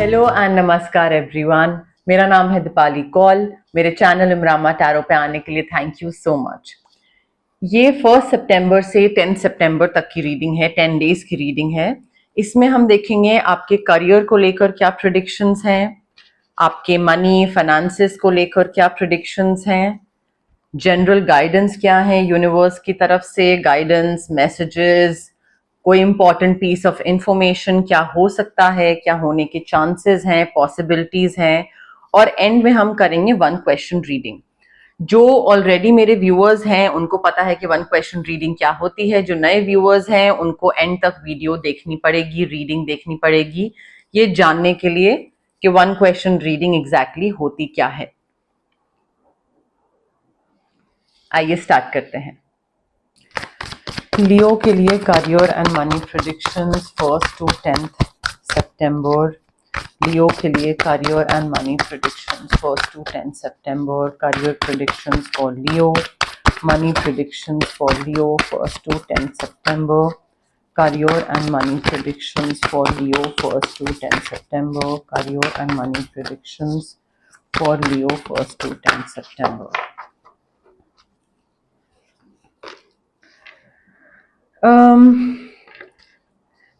Hello and नमस्कार everyone. मेरा नाम है दीपाली कौल। मेरे चैनल इमरामा टैरो पे आने के लिए थैंक यू सो मच। ये 1 सितंबर से 10 सितंबर तक की रीडिंग है, 10 डेज की रीडिंग है। इसमें हम देखेंगे आपके करियर को लेकर क्या प्रेडिक्शंस हैं, आपके मनी फाइनेंसेस को लेकर क्या प्रेडिक्शंस हैं, जनरल गाइडेंस क्या है यूनिवर्स की तरफ से, गाइडेंस मैसेजेस, कोई इंपॉर्टेंट पीस ऑफ इंफॉर्मेशन क्या हो सकता है, क्या होने के चांसेस हैं, पॉसिबिलिटीज हैं, और एंड में हम करेंगे 1 क्वेश्चन रीडिंग। जो ऑलरेडी मेरे व्यूअर्स हैं उनको पता है कि 1 क्वेश्चन रीडिंग क्या होती है। जो नए व्यूअर्स हैं उनको एंड तक वीडियो देखनी पड़ेगी, रीडिंग देखनी पड़ेगी, ये जानने के लिए कि 1 क्वेश्चन रीडिंग एग्जैक्टली होती क्या है। आइए स्टार्ट करते हैं। लियो के लिए career and money predictions 1 to 10 September. Leo के लिए career and money predictions 1 to 10 September. Career predictions for Leo, money predictions for Leo 1 to 10 September. Career and money predictions for Leo 1 to 10 September. Career and money predictions for Leo 1 to 10 सितंबर।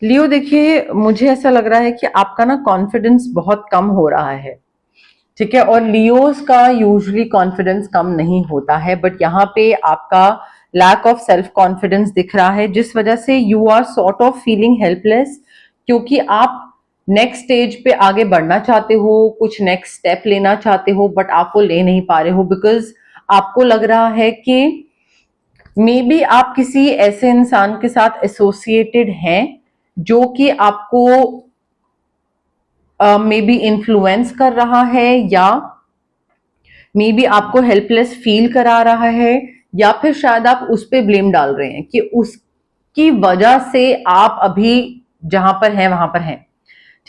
लियो देखिए, मुझे ऐसा लग रहा है कि आपका ना confidence बहुत कम हो रहा है, ठीक है। और लियोस का यूजुअली कॉन्फिडेंस कम नहीं होता है, बट यहाँ पे आपका लैक ऑफ सेल्फ कॉन्फिडेंस दिख रहा है, जिस वजह से you are sort of feeling helpless, क्योंकि आप नेक्स्ट स्टेज पे आगे बढ़ना चाहते हो, कुछ नेक्स्ट स्टेप लेना चाहते हो, बट आप वो ले नहीं पा रहे हो, बिकॉज आपको लग रहा है कि मे बी आप किसी ऐसे इंसान के साथ एसोसिएटेड हैं जो कि आपको मे बी इन्फ्लुएंस कर रहा है, या मे बी आपको हेल्पलेस फील करा रहा है, या फिर शायद आप उस पर ब्लेम डाल रहे हैं कि उसकी वजह से आप अभी जहां पर हैं वहां पर हैं,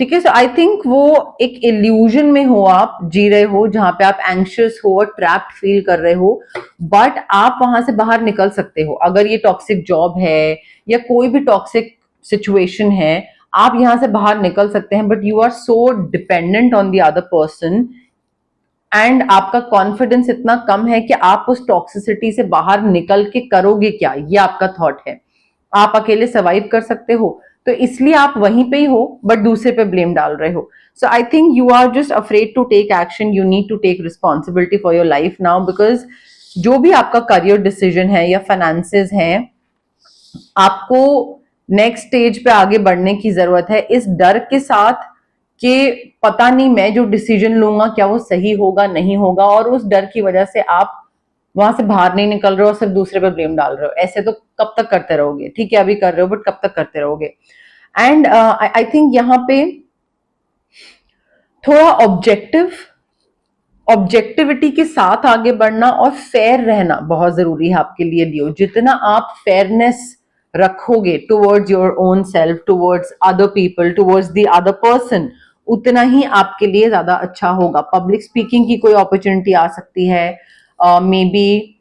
ठीक है। सो आई थिंक वो एक इल्यूजन में हो, आप जी रहे हो जहां पे आप एंग्शियस हो और ट्रैप्ड फील कर रहे हो, बट आप वहां से बाहर निकल सकते हो। अगर ये टॉक्सिक जॉब है या कोई भी टॉक्सिक सिचुएशन है, आप यहां से बाहर निकल सकते हैं, but you are so dependent on the other person and आपका कॉन्फिडेंस इतना कम है कि आप उस टॉक्सिसिटी से बाहर निकल के करोगे क्या, ये आपका थॉट है। आप अकेले सर्वाइव कर सकते हो, तो इसलिए आप वहीं पे ही हो, बट दूसरे पे ब्लेम डाल रहे हो। So I think you are just afraid to take action. You need to take responsibility for your life now, because जो भी आपका करियर डिसीजन है या फाइनेंसेस हैं, आपको नेक्स्ट स्टेज पे आगे बढ़ने की जरूरत है, इस डर के साथ कि पता नहीं मैं जो डिसीजन लूंगा क्या वो सही होगा नहीं होगा, और उस डर की वजह से आप वहां से बाहर नहीं निकल रहे हो, सिर्फ दूसरे पे ब्लेम डाल रहे हो। ऐसे तो कब तक करते रहोगे, ठीक है अभी कर रहे हो, बट कब तक करते रहोगे। एंड आई थिंक यहाँ पे थोड़ा ऑब्जेक्टिविटी के साथ आगे बढ़ना और फेयर रहना बहुत जरूरी है आपके लिए लियो। जितना आप फेयरनेस रखोगे towards your own self, towards other people, towards the other person, उतना ही आपके लिए ज्यादा अच्छा होगा। पब्लिक स्पीकिंग की कोई अपॉर्चुनिटी आ सकती है, मे बी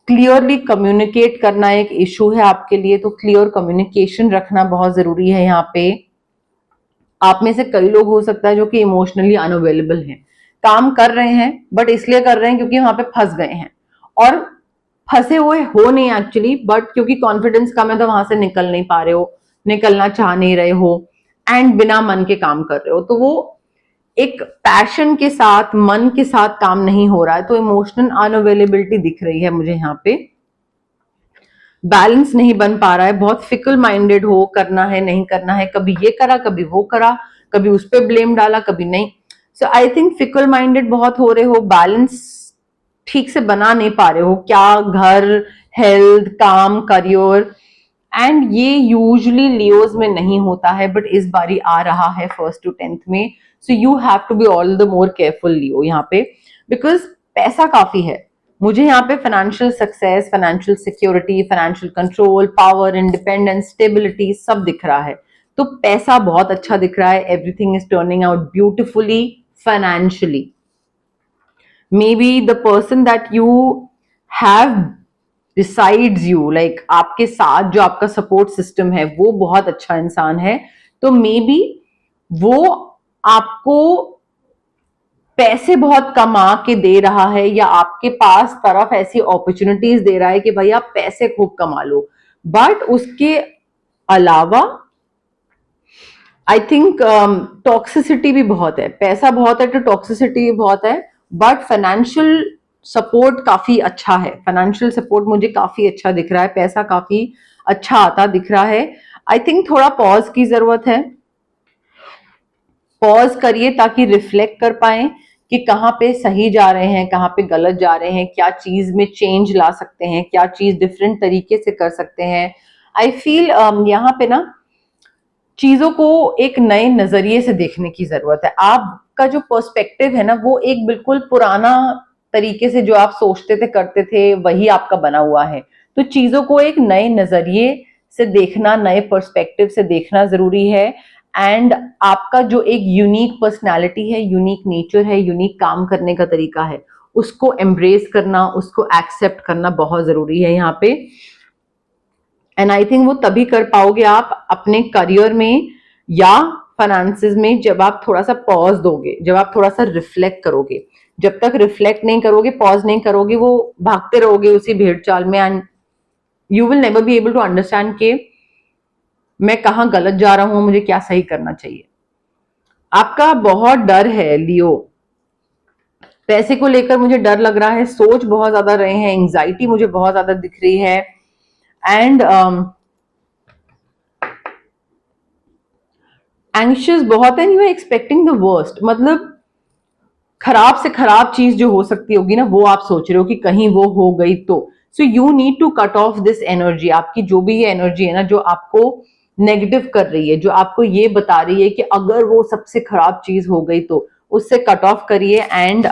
क्लियरली कम्युनिकेट करना एक इशू है आपके लिए, तो क्लियर कम्युनिकेशन रखना बहुत जरूरी है। यहाँ पे आप में से कई लोग हो सकता है जो कि इमोशनली अनअवेलेबल हैं, काम कर रहे हैं बट इसलिए कर रहे हैं क्योंकि वहां पे फंस गए हैं, और फंसे हुए हो नहीं एक्चुअली, बट क्योंकि कॉन्फिडेंस कम है तो वहां से निकल नहीं पा रहे हो, निकलना चाह नहीं रहे हो, एंड बिना मन के काम कर रहे हो, तो वो एक पैशन के साथ, मन के साथ काम नहीं हो रहा है, तो इमोशनल अनअवेलेबिलिटी दिख रही है मुझे यहाँ पे। बैलेंस नहीं बन पा रहा है, बहुत फिकल माइंडेड हो, करना है नहीं करना है, कभी ये करा कभी वो करा, कभी उस पर ब्लेम डाला कभी नहीं। सो आई थिंक फिकल माइंडेड बहुत हो रहे हो, बैलेंस ठीक से बना नहीं पा रहे हो, क्या घर, हेल्थ, काम, करियर, एंड ये यूजुअली लियोज में नहीं होता है, बट इस बारी आ रहा है 1 to 10 में। So you have to be all the more careful Leo यहाँ पे, बिकॉज पैसा काफी है मुझे यहाँ पे। Financial success, financial security, financial control, power, independence, stability सब दिख रहा है, तो पैसा बहुत अच्छा दिख रहा है। Everything is turning out beautifully financially. May be the person that you have decides you, like आपके साथ जो आपका सपोर्ट सिस्टम है वो बहुत अच्छा इंसान है, तो मे बी वो आपको पैसे बहुत कमा के दे रहा है या आपके पास तरफ ऐसी अपॉर्चुनिटीज दे रहा है कि भाई आप पैसे खूब कमा लो, बट उसके अलावा आई थिंक टॉक्सिसिटी भी बहुत है। पैसा बहुत है तो टॉक्सिसिटी भी बहुत है, बट फाइनेंशियल सपोर्ट काफी अच्छा है। फाइनेंशियल सपोर्ट मुझे काफी अच्छा दिख रहा है, पैसा काफी अच्छा आता दिख रहा है। आई थिंक थोड़ा पॉज की जरूरत है। पॉज करिए ताकि रिफ्लेक्ट कर पाए कि कहाँ पे सही जा रहे हैं, कहाँ पे गलत जा रहे हैं, क्या चीज में चेंज ला सकते हैं, क्या चीज डिफरेंट तरीके से कर सकते हैं। आई फील यहाँ पे ना चीजों को एक नए नजरिए से देखने की जरूरत है। आपका जो पर्सपेक्टिव है ना, वो एक बिल्कुल पुराना तरीके से जो आप सोचते थे करते थे वही आपका बना हुआ है। तो चीजों को एक नए नजरिए से देखना, नए पर्सपेक्टिव से देखना जरूरी है। एंड आपका जो एक यूनिक पर्सनालिटी है, यूनिक नेचर है, यूनिक काम करने का तरीका है, उसको एम्ब्रेस करना, उसको एक्सेप्ट करना बहुत जरूरी है यहाँ पे। एंड आई थिंक वो तभी कर पाओगे आप अपने करियर में या फाइनेंसेस में, जब आप थोड़ा सा पॉज दोगे, जब आप थोड़ा सा रिफ्लेक्ट करोगे। जब तक रिफ्लेक्ट नहीं करोगे, पॉज नहीं करोगे, वो भागते रहोगे उसी भेड़ चाल में, and you will never be able to understand कि मैं कहाँ गलत जा रहा हूं, मुझे क्या सही करना चाहिए। आपका बहुत डर है लियो, पैसे को लेकर मुझे डर लग रहा है, सोच बहुत ज्यादा रहे हैं, एंग्जाइटी मुझे बहुत ज्यादा दिख रही है। एंड एंग्शियस बहुत है, you are expecting the worst, मतलब खराब से खराब चीज जो हो सकती होगी ना, वो आप सोच रहे हो कि कहीं वो हो गई तो। So you need to cut off this energy. आपकी जो भी ये एनर्जी है ना, जो आपको नेगेटिव कर रही है, जो आपको ये बता रही है कि अगर वो सबसे खराब चीज हो गई तो, उससे कट ऑफ करिए। एंड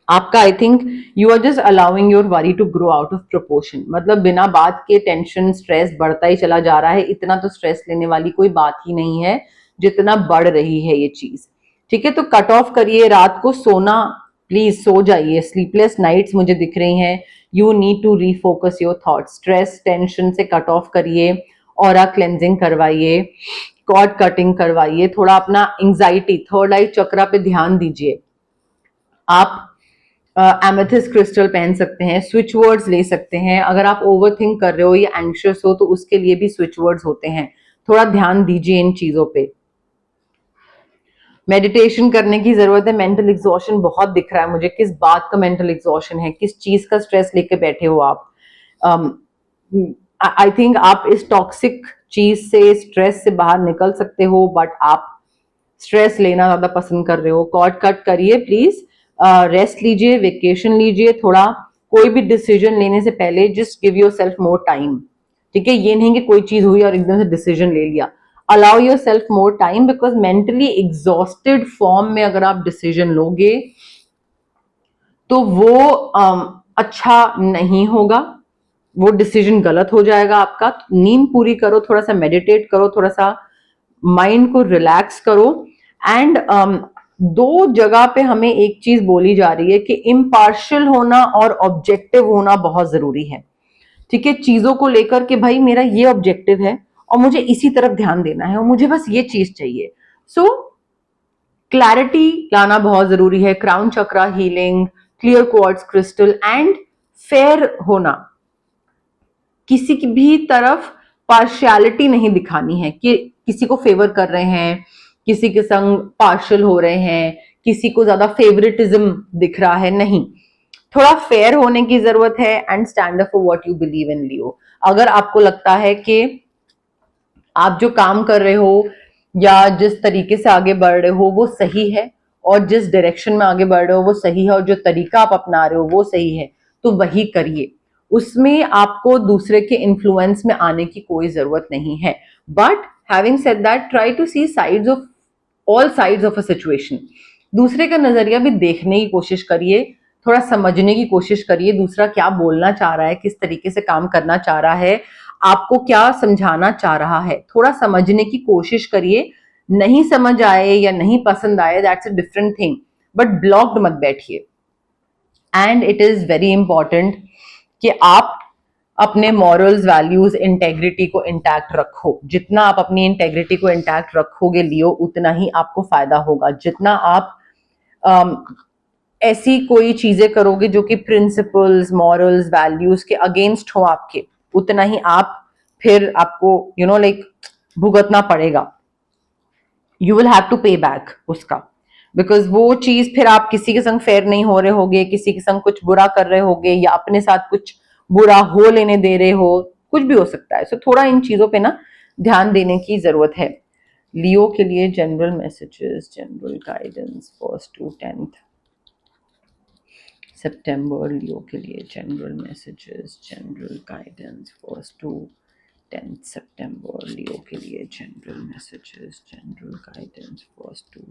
आपका I think you are just allowing your worry to grow out of proportion, मतलब बिना बात के टेंशन स्ट्रेस बढ़ता ही चला जा रहा है। इतना तो स्ट्रेस लेने वाली कोई बात ही नहीं है जितना बढ़ रही है ये चीज। ठीक है, तो कट ऑफ करिए। रात को सोना, प्लीज सो जाइए। स्लीपलेस नाइट्स मुझे दिख रही हैं। You need to refocus your thoughts. Stress tension से कट ऑफ करिए, ऑरा क्लेंजिंग करवाइए, कॉर्ड कटिंग करवाइए, थोड़ा अपना एंग्जाइटी, थर्ड आई चक्रा पे ध्यान दीजिए। आप एमेथिस्ट क्रिस्टल पहन सकते हैं, स्विच वर्ड्स ले सकते हैं। अगर आप ओवर थिंक कर रहे हो या एंग्शियस हो तो उसके लिए भी स्विच वर्ड्स होते हैं। थोड़ा ध्यान दीजिए इन चीजों पे। मेडिटेशन करने की जरूरत है। मेंटल एग्जॉशन बहुत दिख रहा है मुझे। किस बात का मेंटल एग्जॉशन है, किस चीज का स्ट्रेस लेके बैठे हो आप? आई थिंक आप इस टॉक्सिक चीज से, स्ट्रेस से बाहर निकल सकते हो, बट आप स्ट्रेस लेना ज्यादा पसंद कर रहे हो। कॉर्ड कट करिए प्लीज, रेस्ट लीजिए, वेकेशन लीजिए थोड़ा। कोई भी डिसीजन लेने से पहले just give your self more time. ठीक है, ये नहीं कि कोई चीज हुई और एकदम से डिसीजन ले लिया। Allow your self more time, because mentally exhausted form में अगर आप डिसीजन लोगे तो वो अच्छा नहीं होगा, वो डिसीजन गलत हो जाएगा आपका। नींद पूरी करो, थोड़ा सा मेडिटेट करो, थोड़ा सा माइंड को रिलैक्स करो। एंड दो जगह पे हमें एक चीज बोली जा रही है कि इम्पार्शियल होना और ऑब्जेक्टिव होना बहुत जरूरी है। ठीक है, चीजों को लेकर के भाई मेरा ये ऑब्जेक्टिव है और मुझे इसी तरफ ध्यान देना है और मुझे बस ये चीज चाहिए। सो क्लैरिटी लाना बहुत जरूरी है। Crown chakra healing, clear quartz crystal and fair होना। किसी की भी तरफ पार्शियलिटी नहीं दिखानी है कि किसी को फेवर कर रहे हैं, किसी के संग पार्शियल हो रहे हैं, किसी को ज्यादा फेवरेटिज्म दिख रहा है, नहीं। थोड़ा फेयर होने की जरूरत है। And stand up for what you believe in Leo. अगर आपको लगता है कि आप जो काम कर रहे हो या जिस तरीके से आगे बढ़ रहे हो वो सही है, और जिस डायरेक्शन में आगे बढ़ रहे हो वो सही है, और जो तरीका आप अपना रहे हो वो सही है, तो वही करिए। उसमें आपको दूसरे के इन्फ्लुएंस में आने की कोई जरूरत नहीं है। But having said that, try to see sides of all sides of a situation. दूसरे का नजरिया भी देखने की कोशिश करिए, थोड़ा समझने की कोशिश करिए दूसरा क्या बोलना चाह रहा है, किस तरीके से काम करना चाह रहा है, आपको क्या समझाना चाह रहा है। थोड़ा समझने की कोशिश करिए। नहीं समझ आए या नहीं पसंद आए, that's a different thing, but blocked मत बैठिए। And it is very important कि आप अपने मॉरल्स, वैल्यूज, इंटेग्रिटी को इंटैक्ट रखो। जितना आप अपनी इंटेग्रिटी को इंटैक्ट रखोगे लियो, उतना ही आपको फायदा होगा। जितना आप ऐसी कोई चीजें करोगे जो कि प्रिंसिपल्स, मॉरल्स, वैल्यूज के अगेंस्ट हो आपके, उतना ही आप फिर आपको लाइक भुगतना पड़ेगा। यू विल हैव टू पे बैक उसका, बिकॉज वो चीज फिर आप किसी के संग फेयर नहीं हो रहे होगे, किसी के संग कुछ बुरा कर रहे होगे, या अपने साथ कुछ बुरा हो लेने दे रहे हो, कुछ भी हो सकता है। सो थोड़ा इन चीजों पे ना ध्यान देने की जरूरत है। लियो के लिए general messages, general guidance 1st to 10th सितंबर। लियो के लिए general messages, general guidance 1st to 10th सितंबर। लियो के लिए general messages, general guidance 1st to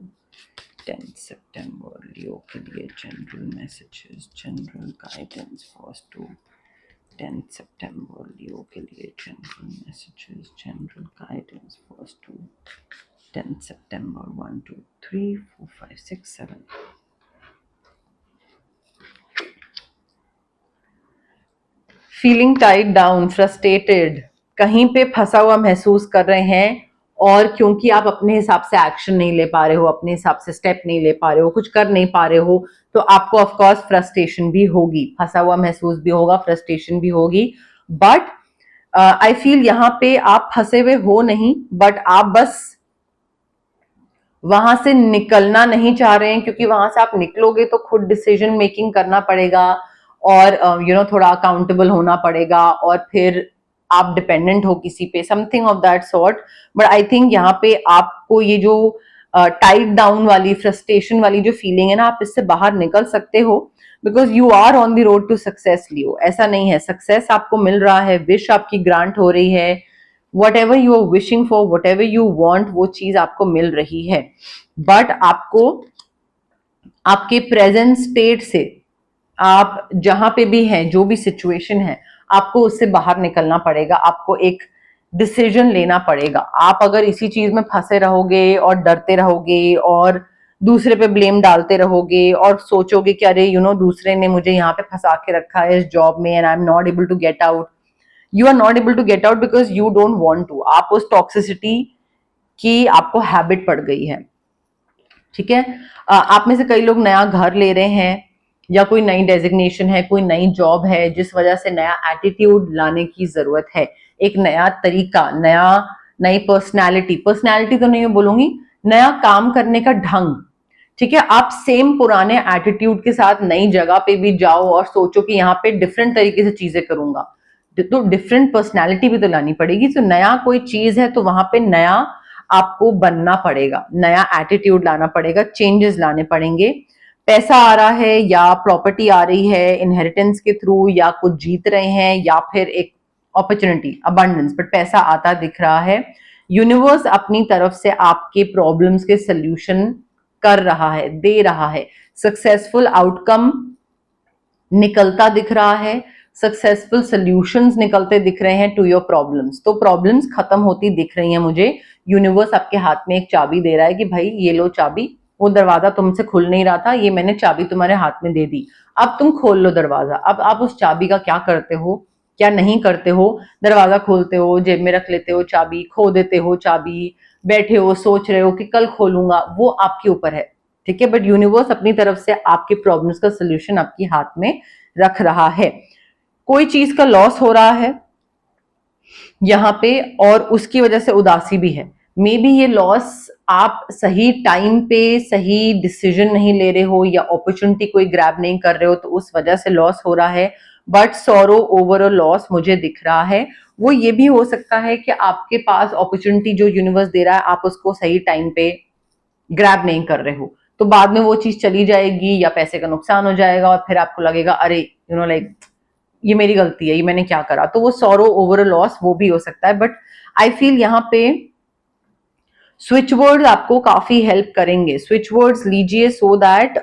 10th सितंबर। लियो के लिए general messages, general guidance 1st to 10th सितंबर। लियो के लिए general messages, general guidance 1st to 10th सितंबर। 1 2 3 4 5 6 7। फीलिंग टाइड डाउन, फ्रस्ट्रेटेड, कहीं पे फंसा हुआ महसूस कर रहे हैं, और क्योंकि आप अपने हिसाब से एक्शन नहीं ले पा रहे हो, अपने हिसाब से स्टेप नहीं ले पा रहे हो, कुछ कर नहीं पा रहे हो, तो आपको ऑफ कोर्स फ्रस्ट्रेशन भी होगी, फंसा हुआ महसूस भी होगा, फ्रस्ट्रेशन भी होगी। बट आई फील यहाँ पे आप फंसे हुए हो नहीं, बट आप बस वहां से निकलना नहीं चाह रहे हैं, क्योंकि वहां से आप निकलोगे तो खुद डिसीजन मेकिंग करना पड़ेगा, और थोड़ा अकाउंटेबल होना पड़ेगा, और फिर आप डिपेंडेंट हो किसी पे, something of that sort. But I think यहाँ पे आपको ये जो टाइट डाउन वाली, फ्रस्ट्रेशन वाली जो फीलिंग है ना, आप इससे बाहर निकल सकते हो, because you are on the road to success. Leo, ऐसा नहीं है, सक्सेस आपको मिल रहा है, विश आपकी ग्रांट हो रही है, whatever you are wishing for, whatever you want, वो चीज आपको मिल रही है। बट आपको आपके प्रेजेंट स्टेट से, आप जहां पे भी हैं, जो भी सिचुएशन है, आपको उससे बाहर निकलना पड़ेगा, आपको एक डिसीजन लेना पड़ेगा। आप अगर इसी चीज में फंसे रहोगे और डरते रहोगे और दूसरे पे ब्लेम डालते रहोगे और सोचोगे कि अरे दूसरे ने मुझे यहाँ पे फंसा के रखा है इस जॉब में, and I am not able to get out, you are not able to get out because you don't want to. आप उस टॉक्सिसिटी की आपको हैबिट पड़ गई है, ठीक है। आप में से कई लोग नया घर ले रहे हैं, या कोई नई डेजिग्नेशन है, कोई नई जॉब है, जिस वजह से नया एटीट्यूड लाने की जरूरत है, एक नया तरीका, नई पर्सनैलिटी तो नहीं मैं बोलूंगी, नया काम करने का ढंग, ठीक है। आप सेम पुराने एटीट्यूड के साथ नई जगह पे भी जाओ और सोचो कि यहाँ पे डिफरेंट तरीके से चीजें करूंगा, तो डिफरेंट पर्सनैलिटी भी तो लानी पड़ेगी। तो नया कोई चीज है तो वहां पे नया आपको बनना पड़ेगा, नया एटीट्यूड लाना पड़ेगा, चेंजेस लाने पड़ेंगे। पैसा आ रहा है या प्रॉपर्टी आ रही है इनहेरिटेंस के थ्रू, या कुछ जीत रहे हैं, या फिर एक अपॉर्चुनिटी, अबंडेंस, बट पैसा आता दिख रहा है। यूनिवर्स अपनी तरफ से आपके प्रॉब्लम्स के सोल्यूशन कर रहा है, दे रहा है, सक्सेसफुल आउटकम निकलता दिख रहा है, सक्सेसफुल सोल्यूशंस निकलते दिख रहे हैं टू योर प्रॉब्लम्स। तो प्रॉब्लम्स खत्म होती दिख रही हैं मुझे। यूनिवर्स आपके हाथ में एक चाबी दे रहा है कि भाई ये लो चाबी, वो दरवाजा तुमसे खुल नहीं रहा था, ये मैंने चाबी तुम्हारे हाथ में दे दी, अब तुम खोल लो दरवाजा। अब आप उस चाबी का क्या करते हो, क्या नहीं करते हो? दरवाजा खोलते हो, जेब में रख लेते हो चाबी, खो देते हो चाबी, बैठे हो सोच रहे हो कि कल खोलूंगा, वो आपके ऊपर है, ठीक है। बट यूनिवर्स अपनी तरफ से आपके प्रॉब्लम्स का सोल्यूशन आपके हाथ में रख रहा है। कोई चीज का लॉस हो रहा है यहाँ पे, और उसकी वजह से उदासी भी है। मे बी ये लॉस आप सही टाइम पे सही डिसीजन नहीं ले रहे हो, या अपॉर्चुनिटी कोई ग्रैब नहीं कर रहे हो, तो उस वजह से लॉस हो रहा है। But sorrow over a loss मुझे दिख रहा है। वो ये भी हो सकता है कि आपके पास अपॉर्चुनिटी जो यूनिवर्स दे रहा है, आप उसको सही टाइम पे ग्रैब नहीं कर रहे हो, तो बाद में वो चीज चली जाएगी, या पैसे का नुकसान हो जाएगा, और फिर आपको लगेगा अरे लाइक ये मेरी गलती है, ये मैंने क्या करा। तो वो सॉरो ओवर अ लॉस वो भी हो सकता है। बट आई फील यहाँ पे स्विच वर्ड्स आपको काफी हेल्प करेंगे। स्विच वर्ड्स लीजिए सो दैट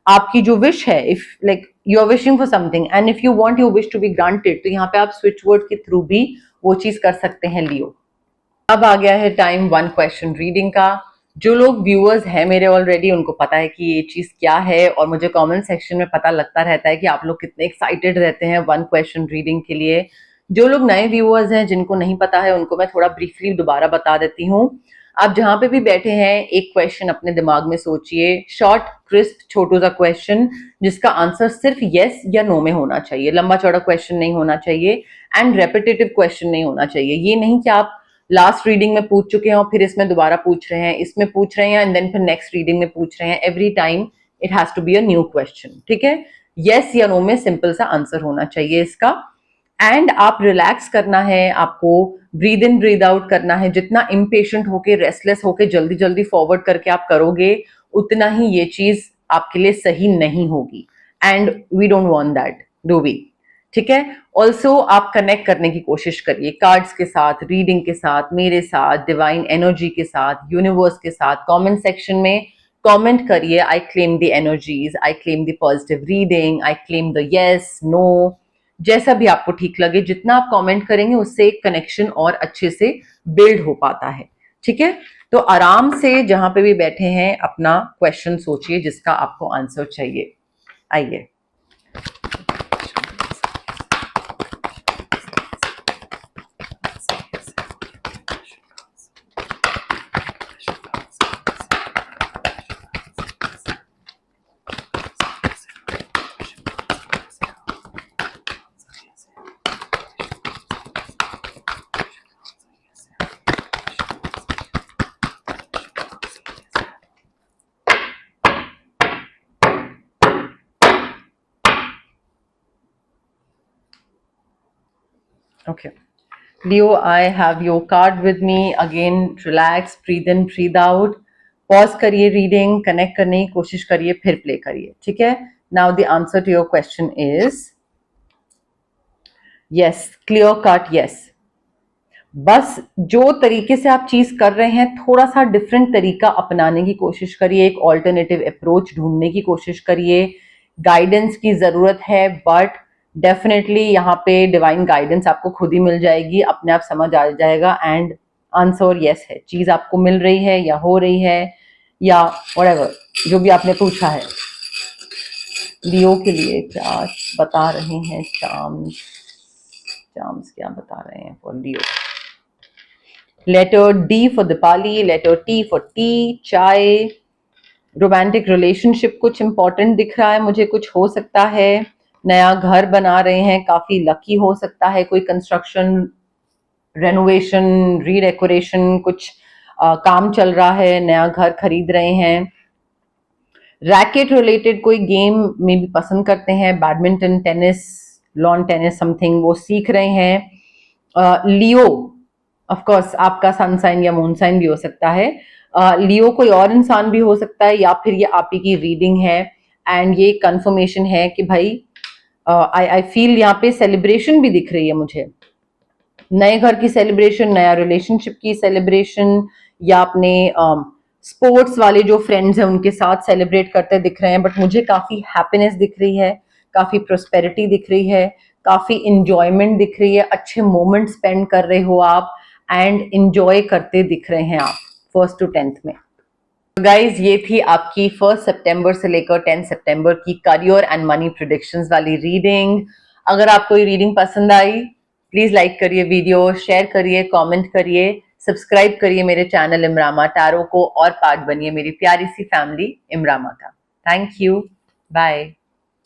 आपकी जो विश है, if like you are wishing for something and if you want your wish to be granted, तो यहाँ पे आप स्विच वर्ड के थ्रू भी वो चीज कर सकते हैं। लियो, अब आ गया है टाइम 1 क्वेश्चन रीडिंग का। जो लोग व्यूअर्स हैं मेरे ऑलरेडी, उनको पता है कि ये चीज क्या है, और मुझे कमेंट सेक्शन में पता लगता रहता है कि आप लोग कितने एक्साइटेड रहते हैं 1 क्वेश्चन रीडिंग के लिए। जो लोग नए व्यूअर्स हैं, जिनको नहीं पता है, उनको मैं थोड़ा ब्रीफली दोबारा बता देती हूँ। आप जहां पे भी बैठे हैं, एक क्वेश्चन अपने दिमाग में सोचिए, शॉर्ट क्रिस्प छोटू सा क्वेश्चन, जिसका आंसर सिर्फ यस या नो में होना चाहिए। लंबा चौड़ा क्वेश्चन नहीं होना चाहिए, एंड रेपिटेटिव क्वेश्चन नहीं होना चाहिए। ये नहीं कि आप लास्ट रीडिंग में पूछ चुके हैं और फिर इसमें दोबारा पूछ रहे हैं, इसमें पूछ रहे हैं एंड देन फिर नेक्स्ट रीडिंग में पूछ रहे हैं। Every time it has to be a new question, ठीक है। यस या नो में सिंपल सा आंसर होना चाहिए इसका। एंड आप रिलैक्स करना है, आपको ब्रीद इन ब्रीद आउट करना है। जितना इम्पेशेंट होके, रेस्टलेस होके जल्दी जल्दी फॉरवर्ड करके आप करोगे, उतना ही ये चीज आपके लिए सही नहीं होगी, and we don't want that, do we? ठीक है। ऑल्सो आप कनेक्ट करने की कोशिश करिए कार्ड्स के साथ, रीडिंग के साथ, मेरे साथ, डिवाइन एनर्जी के साथ, यूनिवर्स के साथ। कमेंट सेक्शन में कमेंट करिए, I claim the energies, I claim the positive reading, I claim the yes no, जैसा भी आपको ठीक लगे। जितना आप कमेंट करेंगे उससे एक कनेक्शन और अच्छे से बिल्ड हो पाता है, ठीक है। तो आराम से जहां पे भी बैठे हैं अपना क्वेश्चन सोचिए जिसका आपको आंसर चाहिए। आइए, okay. Leo, I have your card with me. Again, relax, breathe in, breathe out. Pause करिए, रीडिंग कनेक्ट करने की कोशिश करिए, फिर प्ले करिए, ठीक है। Now the answer to your question is yes, clear cut yes. बस जो तरीके से आप चीज कर रहे हैं, थोड़ा सा डिफरेंट तरीका अपनाने की कोशिश करिए, एक ऑल्टरनेटिव अप्रोच ढूंढने की कोशिश करिए। गाइडेंस की जरूरत है, बट डेफिनेटली यहाँ पे डिवाइन गाइडेंस आपको खुद ही मिल जाएगी, अपने आप समझ आ जाएगा। एंड आंसर यस है, चीज आपको मिल रही है या हो रही है, या व्हाटएवर जो भी आपने पूछा है। लियो के लिए क्या बता रहे हैं चार्म्स? चार्म्स क्या बता रहे हैं for Leo? Letter D for Deepali, letter T for T, चाय। रोमांटिक रिलेशनशिप कुछ इंपॉर्टेंट दिख रहा है मुझे, कुछ हो सकता है नया घर बना रहे हैं, काफी लकी हो सकता है, कोई कंस्ट्रक्शन, रेनोवेशन, रीडेकोरेशन, कुछ काम चल रहा है, नया घर खरीद रहे हैं। रैकेट रिलेटेड कोई गेम में भी पसंद करते हैं, badminton, tennis, lawn tennis something, वो सीख रहे हैं। लियो ऑफ कोर्स आपका सन साइन या मून साइन भी हो सकता है। लियो कोई और इंसान भी हो सकता है, या फिर ये आप ही की रीडिंग है। एंड ये कंफर्मेशन है कि भाई आई फील यहाँ पे सेलिब्रेशन भी दिख रही है मुझे, नए घर की सेलिब्रेशन, नया रिलेशनशिप की सेलिब्रेशन, या अपने स्पोर्ट्स वाले जो फ्रेंड्स हैं उनके साथ सेलिब्रेट करते दिख रहे हैं। बट मुझे काफी हैप्पीनेस दिख रही है, काफी प्रोस्पेरिटी दिख रही है, काफी इंजॉयमेंट दिख रही है, अच्छे मोमेंट स्पेंड कर रहे हो आप, एंड इंजॉय करते दिख रहे हैं आप 1st to 10th में। गाइज, ये थी आपकी 1 सितंबर से लेकर 10 सितंबर की करियर एंड मनी प्रेडिक्शंस वाली रीडिंग। अगर आपको ये रीडिंग पसंद आई, प्लीज लाइक करिए वीडियो, शेयर करिए, कमेंट करिए, सब्सक्राइब करिए मेरे चैनल इमरामा टैरो को, और पार्ट बनिए मेरी प्यारी सी फैमिली इमरामा का। Thank you, bye.